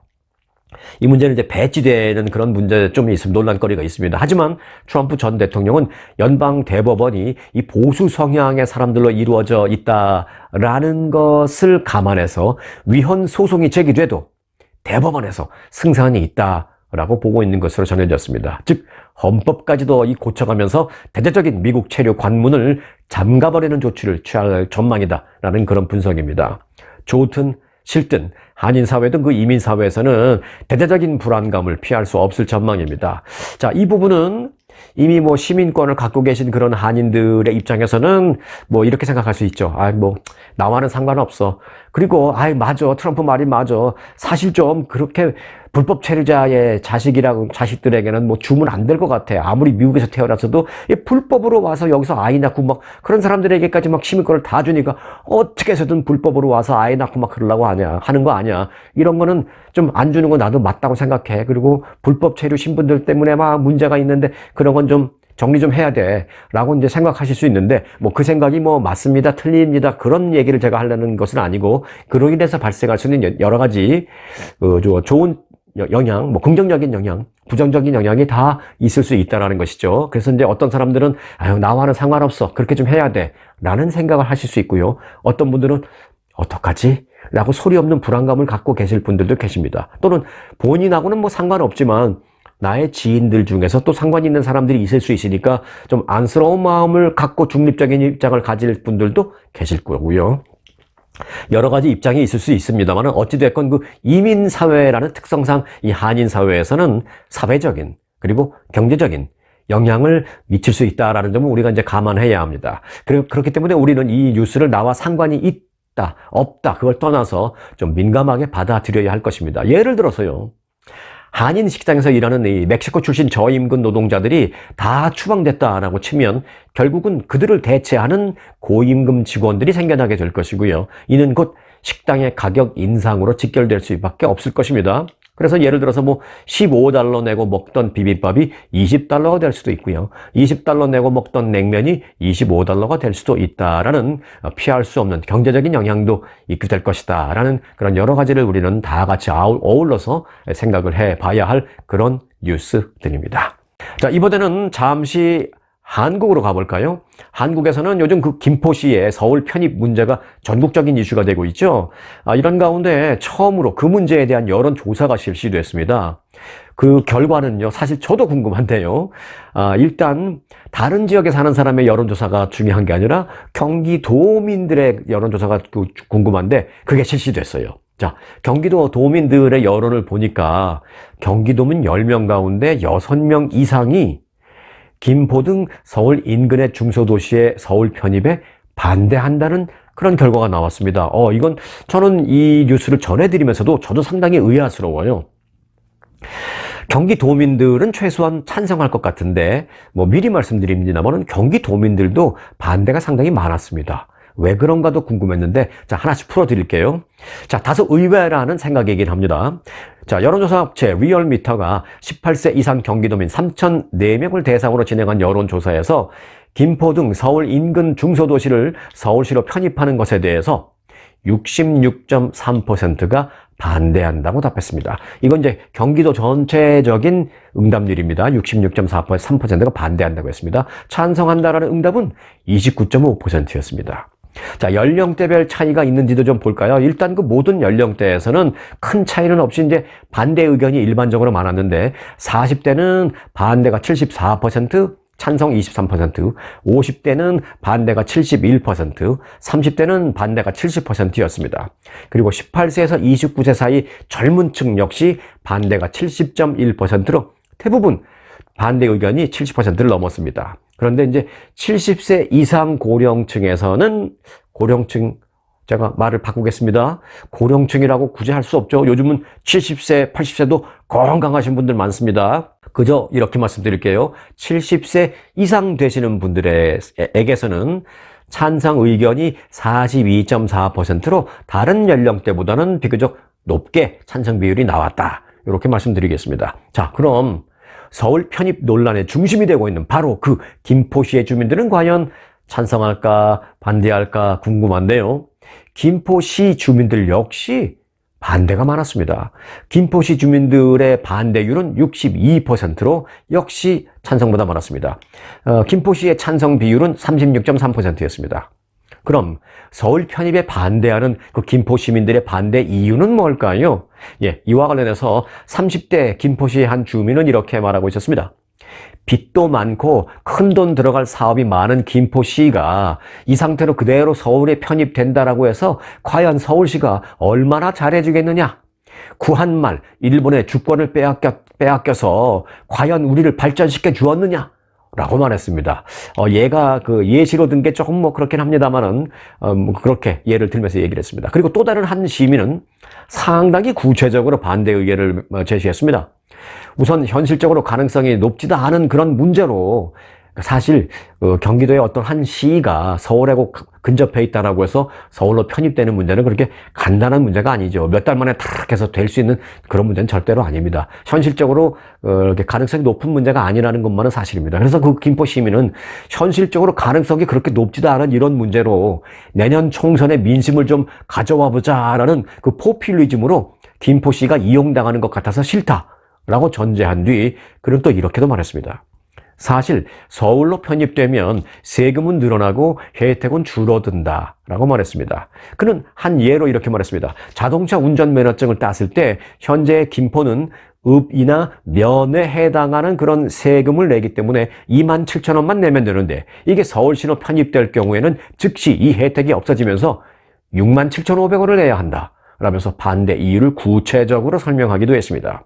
이 문제는 이제 배치되는 그런 문제 좀 있으면 논란거리가 있습니다. 하지만 트럼프 전 대통령은 연방 대법원이 이 보수 성향의 사람들로 이루어져 있다라는 것을 감안해서 위헌 소송이 제기돼도 대법원에서 승산이 있다라고 보고 있는 것으로 전해졌습니다. 즉 헌법까지도 고쳐가면서 대대적인 미국 체류 관문을 잠가버리는 조치를 취할 전망이다라는 그런 분석입니다. 좋든 싫든 한인사회 등 그 이민사회에서는 대대적인 불안감을 피할 수 없을 전망입니다. 자, 이 부분은 이미 뭐 시민권을 갖고 계신 그런 한인들의 입장에서는 뭐 이렇게 생각할 수 있죠. 나와는 상관없어. 그리고 맞아. 트럼프 말이 맞아. 사실 좀 그렇게 불법 체류자의 자식들에게는 뭐 주면 안 될 것 같아. 아무리 미국에서 태어났어도 불법으로 와서 여기서 아이 낳고 막 그런 사람들에게까지 막 시민권을 다 주니까 어떻게 해서든 불법으로 와서 아이 낳고 막 그러려고 하는 거 아니야. 이런 거는 좀 안 주는 건 나도 맞다고 생각해. 그리고 불법 체류 신분들 때문에 막 문제가 있는데 그런 건 좀 정리 좀 해야 돼. 라고 이제 생각하실 수 있는데, 뭐 그 생각이 뭐 맞습니다, 틀립니다. 그런 얘기를 제가 하려는 것은 아니고, 그로 인해서 발생할 수 있는 여러 가지, 좋은 영향, 뭐 긍정적인 영향, 부정적인 영향이 다 있을 수 있다라는 것이죠. 그래서 이제 어떤 사람들은, 나와는 상관없어. 그렇게 좀 해야 돼. 라는 생각을 하실 수 있고요. 어떤 분들은, 어떡하지? 라고 소리 없는 불안감을 갖고 계실 분들도 계십니다. 또는 본인하고는 뭐 상관없지만, 나의 지인들 중에서 또 상관 있는 사람들이 있을 수 있으니까 좀 안쓰러운 마음을 갖고 중립적인 입장을 가질 분들도 계실 거고요. 여러 가지 입장이 있을 수 있습니다만 어찌됐건 그 이민사회라는 특성상 이 한인사회에서는 사회적인 그리고 경제적인 영향을 미칠 수 있다라는 점을 우리가 이제 감안해야 합니다. 그렇기 때문에 우리는 이 뉴스를 나와 상관이 있다, 없다, 그걸 떠나서 좀 민감하게 받아들여야 할 것입니다. 예를 들어서요. 한인 식당에서 일하는 이 멕시코 출신 저임금 노동자들이 다 추방됐다라고 치면 결국은 그들을 대체하는 고임금 직원들이 생겨나게 될 것이고요. 이는 곧 식당의 가격 인상으로 직결될 수밖에 없을 것입니다. 그래서 예를 들어서 뭐 $15 내고 먹던 비빔밥이 $20가 될 수도 있고요. $20 내고 먹던 냉면이 $25가 될 수도 있다라는 피할 수 없는 경제적인 영향도 있게 될 것이다라는 그런 여러 가지를 우리는 다 같이 어울러서 생각을 해봐야 할 그런 뉴스들입니다. 자, 이번에는 잠시 한국으로 가볼까요? 한국에서는 요즘 그 김포시의 서울 편입 문제가 전국적인 이슈가 되고 있죠. 이런 가운데 처음으로 그 문제에 대한 여론조사가 실시됐습니다. 그 결과는요, 사실 저도 궁금한데요. 일단 다른 지역에 사는 사람의 여론조사가 중요한 게 아니라 경기도민들의 여론조사가 궁금한데 그게 실시됐어요. 자, 경기도 도민들의 여론을 보니까 경기도민 10명 가운데 6명 이상이 김포 등 서울 인근의 중소도시의 서울 편입에 반대한다는 그런 결과가 나왔습니다. 이건 저는 이 뉴스를 전해드리면서도 저도 상당히 의아스러워요. 경기도민들은 최소한 찬성할 것 같은데 뭐 미리 말씀드립니다만 경기도민들도 반대가 상당히 많았습니다. 왜 그런가도 궁금했는데 자, 하나씩 풀어드릴게요. 자, 다소 의외라는 생각이긴 합니다. 자, 여론조사 업체 리얼미터가 18세 이상 경기도민 3,004명을 대상으로 진행한 여론조사에서 김포 등 서울 인근 중소도시를 서울시로 편입하는 것에 대해서 66.3%가 반대한다고 답했습니다. 이건 이제 경기도 전체적인 응답률입니다. 66.3%가 반대한다고 했습니다. 찬성한다라는 응답은 29.5%였습니다. 자, 연령대별 차이가 있는지도 좀 볼까요? 일단 그 모든 연령대에서는 큰 차이는 없이 이제 반대 의견이 일반적으로 많았는데 40대는 반대가 74%, 찬성 23%, 50대는 반대가 71%, 30대는 반대가 70%였습니다. 그리고 18세에서 29세 사이 젊은 층 역시 반대가 70.1%로 대부분 반대 의견이 70%를 넘었습니다. 그런데 이제 70세 이상 고령층에서는 제가 말을 바꾸겠습니다. 고령층이라고 굳이 할 수 없죠. 요즘은 70세, 80세도 건강하신 분들 많습니다. 그저 이렇게 말씀드릴게요. 70세 이상 되시는 분들에게서는 찬성 의견이 42.4%로 다른 연령대보다는 비교적 높게 찬성 비율이 나왔다. 이렇게 말씀드리겠습니다. 자, 그럼 서울 편입 논란의 중심이 되고 있는 바로 그 김포시의 주민들은 과연 찬성할까 반대할까 궁금한데요. 김포시 주민들 역시 반대가 많았습니다. 김포시 주민들의 반대율은 62%로 역시 찬성보다 많았습니다. 김포시의 찬성 비율은 36.3%였습니다. 그럼 서울 편입에 반대하는 그 김포 시민들의 반대 이유는 뭘까요? 예, 이와 관련해서 30대 김포시의 한 주민은 이렇게 말하고 있었습니다. 빚도 많고 큰돈 들어갈 사업이 많은 김포시가 이 상태로 그대로 서울에 편입된다라고 해서 과연 서울시가 얼마나 잘해주겠느냐? 구한말 일본의 주권을 빼앗겨서 과연 우리를 발전시켜 주었느냐? 라고 말했습니다. 얘가 그 예시로 든 게 조금 뭐 그렇긴 합니다만은, 그렇게 예를 들면서 얘기를 했습니다. 그리고 또 다른 한 시민은 상당히 구체적으로 반대 의견을 제시했습니다. 우선 현실적으로 가능성이 높지도 않은 그런 문제로 사실 경기도의 어떤 한 시가 서울하고 근접해 있다라고 해서 서울로 편입되는 문제는 그렇게 간단한 문제가 아니죠. 몇 달 만에 탁 해서 될 수 있는 그런 문제는 절대로 아닙니다. 현실적으로 이렇게 가능성이 높은 문제가 아니라는 것만은 사실입니다. 그래서 그 김포 시민은 현실적으로 가능성이 그렇게 높지도 않은 이런 문제로 내년 총선에 민심을 좀 가져와 보자라는 그 포퓰리즘으로 김포시가 이용당하는 것 같아서 싫다라고 전제한 뒤 그는 또 이렇게도 말했습니다. 사실 서울로 편입되면 세금은 늘어나고 혜택은 줄어든다 라고 말했습니다. 그는 한 예로 이렇게 말했습니다. 자동차 운전면허증을 땄을 때 현재 김포는 읍이나 면에 해당하는 그런 세금을 내기 때문에 27,000원만 내면 되는데 이게 서울시로 편입될 경우에는 즉시 이 혜택이 없어지면서 67,500원을 내야 한다 라면서 반대 이유를 구체적으로 설명하기도 했습니다.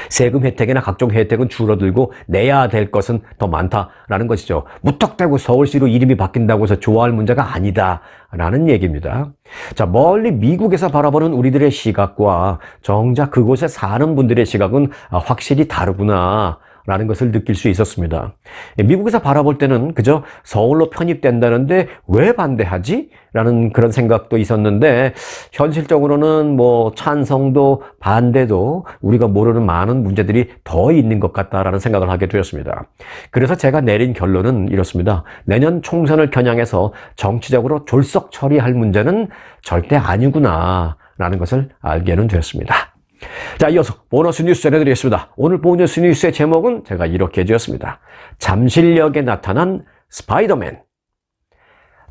세금 혜택이나 각종 혜택은 줄어들고 내야 될 것은 더 많다라는 것이죠. 무턱대고 서울시로 이름이 바뀐다고 해서 좋아할 문제가 아니다라는 얘기입니다. 자, 멀리 미국에서 바라보는 우리들의 시각과 정작 그곳에 사는 분들의 시각은 확실히 다르구나 라는 것을 느낄 수 있었습니다. 미국에서 바라볼 때는 그저 서울로 편입된다는데 왜 반대하지? 라는 그런 생각도 있었는데 현실적으로는 뭐 찬성도 반대도 우리가 모르는 많은 문제들이 더 있는 것 같다라는 생각을 하게 되었습니다. 그래서 제가 내린 결론은 이렇습니다. 내년 총선을 겨냥해서 정치적으로 졸속 처리할 문제는 절대 아니구나 라는 것을 알게는 되었습니다. 자, 이어서 보너스 뉴스 전해드리겠습니다. 오늘 보너스 뉴스의 제목은 제가 이렇게 지었습니다. 잠실역에 나타난 스파이더맨.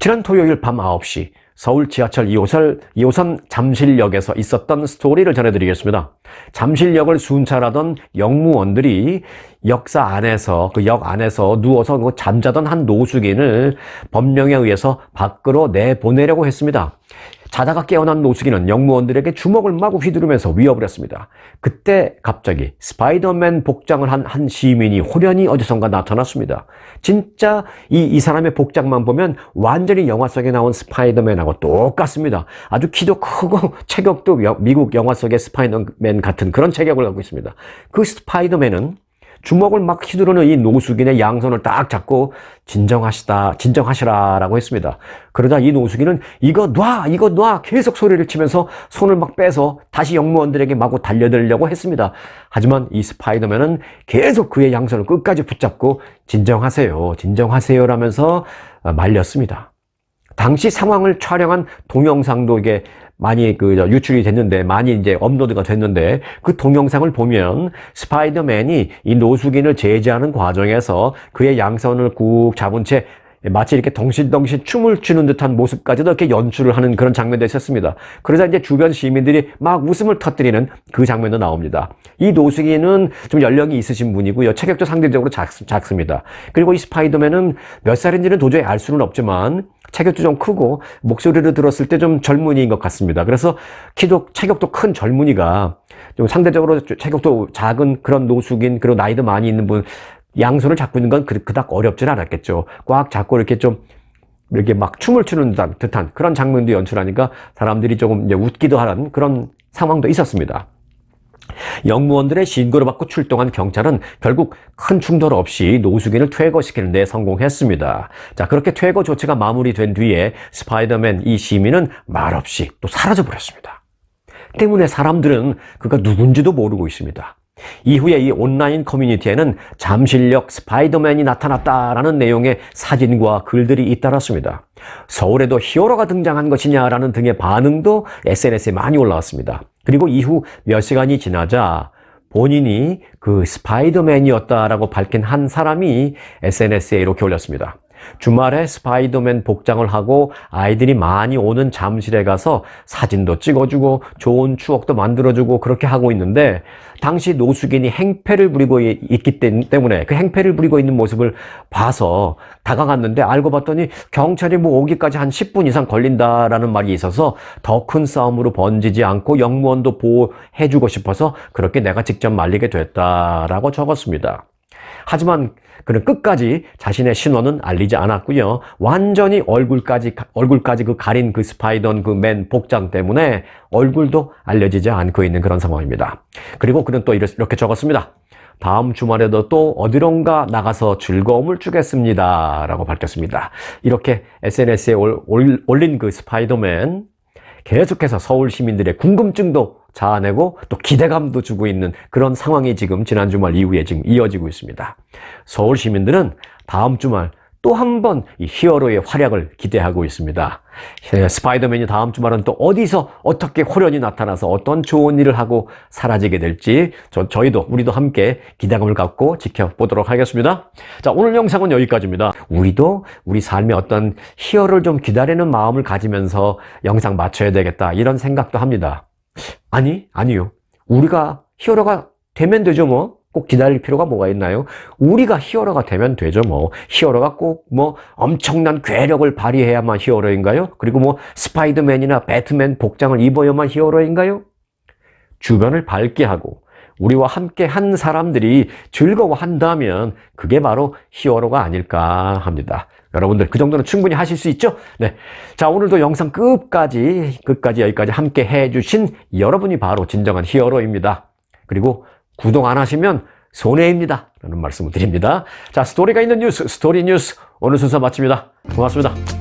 지난 토요일 밤 9시 서울 지하철 2호선 잠실역에서 있었던 스토리를 전해드리겠습니다. 잠실역을 순찰하던 역무원들이 역사 안에서 그 역 안에서 누워서 잠자던 한 노숙인을 법령에 의해서 밖으로 내보내려고 했습니다. 자다가 깨어난 노숙인은 역무원들에게 주먹을 마구 휘두르면서 위협을 했습니다. 그때 갑자기 스파이더맨 복장을 한 시민이 호련히 어디선가 나타났습니다. 진짜 이 사람의 복장만 보면 완전히 영화 속에 나온 스파이더맨하고 똑같습니다. 아주 키도 크고 체격도 미국 영화 속의 스파이더맨 같은 그런 체격을 갖고 있습니다. 그 스파이더맨은 주먹을 막 휘두르는 이 노숙인의 양손을 딱 잡고 진정하시라라고 했습니다. 그러자 이 노숙인은 이거 놔 계속 소리를 치면서 손을 막 빼서 다시 역무원들에게 마구 달려들려고 했습니다. 하지만 이 스파이더맨은 계속 그의 양손을 끝까지 붙잡고 진정하세요라면서 말렸습니다. 당시 상황을 촬영한 동영상도 이게 많이 유출이 됐는데, 많이 이제 업로드가 됐는데, 그 동영상을 보면 스파이더맨이 이 노숙인을 제지하는 과정에서 그의 양손을 꾹 잡은 채 마치 이렇게 덩실덩실 춤을 추는 듯한 모습까지도 이렇게 연출을 하는 그런 장면도 있었습니다. 그러자 이제 주변 시민들이 막 웃음을 터뜨리는 그 장면도 나옵니다. 이 노숙인은 좀 연령이 있으신 분이고요. 체격도 상대적으로 작습니다. 그리고 이 스파이더맨은 몇 살인지는 도저히 알 수는 없지만 체격도 좀 크고 목소리를 들었을 때 좀 젊은이인 것 같습니다. 그래서 체격도 큰 젊은이가 좀 상대적으로 체격도 작은 그런 노숙인, 그리고 나이도 많이 있는 분, 양손을 잡고 있는 건 그닥 어렵진 않았겠죠. 꽉 잡고 이렇게 막 춤을 추는 듯한 그런 장면도 연출하니까 사람들이 조금 이제 웃기도 하는 그런 상황도 있었습니다. 영무원들의 신고를 받고 출동한 경찰은 결국 큰 충돌 없이 노숙인을 퇴거시키는 데 성공했습니다. 자, 그렇게 퇴거 조치가 마무리된 뒤에 스파이더맨 이 시민은 말없이 또 사라져 버렸습니다. 때문에 사람들은 그가 누군지도 모르고 있습니다. 이후에 이 온라인 커뮤니티에는 잠실역 스파이더맨이 나타났다라는 내용의 사진과 글들이 잇따랐습니다. 서울에도 히어로가 등장한 것이냐라는 등의 반응도 SNS에 많이 올라왔습니다. 그리고 이후 몇 시간이 지나자 본인이 그 스파이더맨이었다라고 밝힌 한 사람이 SNS에 이렇게 올렸습니다. 주말에 스파이더맨 복장을 하고 아이들이 많이 오는 잠실에 가서 사진도 찍어주고 좋은 추억도 만들어주고 그렇게 하고 있는데, 당시 노숙인이 행패를 부리고 있기 때문에 그 행패를 부리고 있는 모습을 봐서 다가갔는데, 알고 봤더니 경찰이 뭐 오기까지 한 10분 이상 걸린다라는 말이 있어서 더 큰 싸움으로 번지지 않고 영무원도 보호해주고 싶어서 그렇게 내가 직접 말리게 됐다라고 적었습니다. 하지만 그는 끝까지 자신의 신원은 알리지 않았고요. 완전히 얼굴까지 가린 그 스파이더맨 복장 때문에 얼굴도 알려지지 않고 있는 그런 상황입니다. 그리고 그는 또 이렇게 적었습니다. 다음 주말에도 또 어디론가 나가서 즐거움을 주겠습니다 라고 밝혔습니다. 이렇게 SNS에 올린 그 스파이더맨, 계속해서 서울 시민들의 궁금증도 자아내고 또 기대감도 주고 있는 그런 상황이 지금 지난 주말 이후에 지금 이어지고 있습니다. 서울 시민들은 다음 주말 또 한 번 이 히어로의 활약을 기대하고 있습니다. 스파이더맨이 다음 주말은 또 어디서 어떻게 호련히 나타나서 어떤 좋은 일을 하고 사라지게 될지 우리도 함께 기대감을 갖고 지켜보도록 하겠습니다. 자, 오늘 영상은 여기까지입니다. 우리도 우리 삶에 어떤 히어로를 좀 기다리는 마음을 가지면서 영상 맞춰야 되겠다, 이런 생각도 합니다. 아니요. 우리가 히어로가 되면 되죠, 뭐. 꼭 기다릴 필요가 뭐가 있나요? 우리가 히어로가 되면 되죠, 뭐. 히어로가 꼭 엄청난 괴력을 발휘해야만 히어로인가요? 그리고 스파이더맨이나 배트맨 복장을 입어야만 히어로인가요? 주변을 밝게 하고 우리와 함께 한 사람들이 즐거워한다면 그게 바로 히어로가 아닐까 합니다. 여러분들 그 정도는 충분히 하실 수 있죠? 네. 자, 오늘도 영상 끝까지 여기까지 함께 해주신 여러분이 바로 진정한 히어로입니다. 그리고 구독 안 하시면 손해입니다 라는 말씀을 드립니다. 자, 스토리가 있는 뉴스, 스토리 뉴스 오늘 순서 마칩니다. 고맙습니다.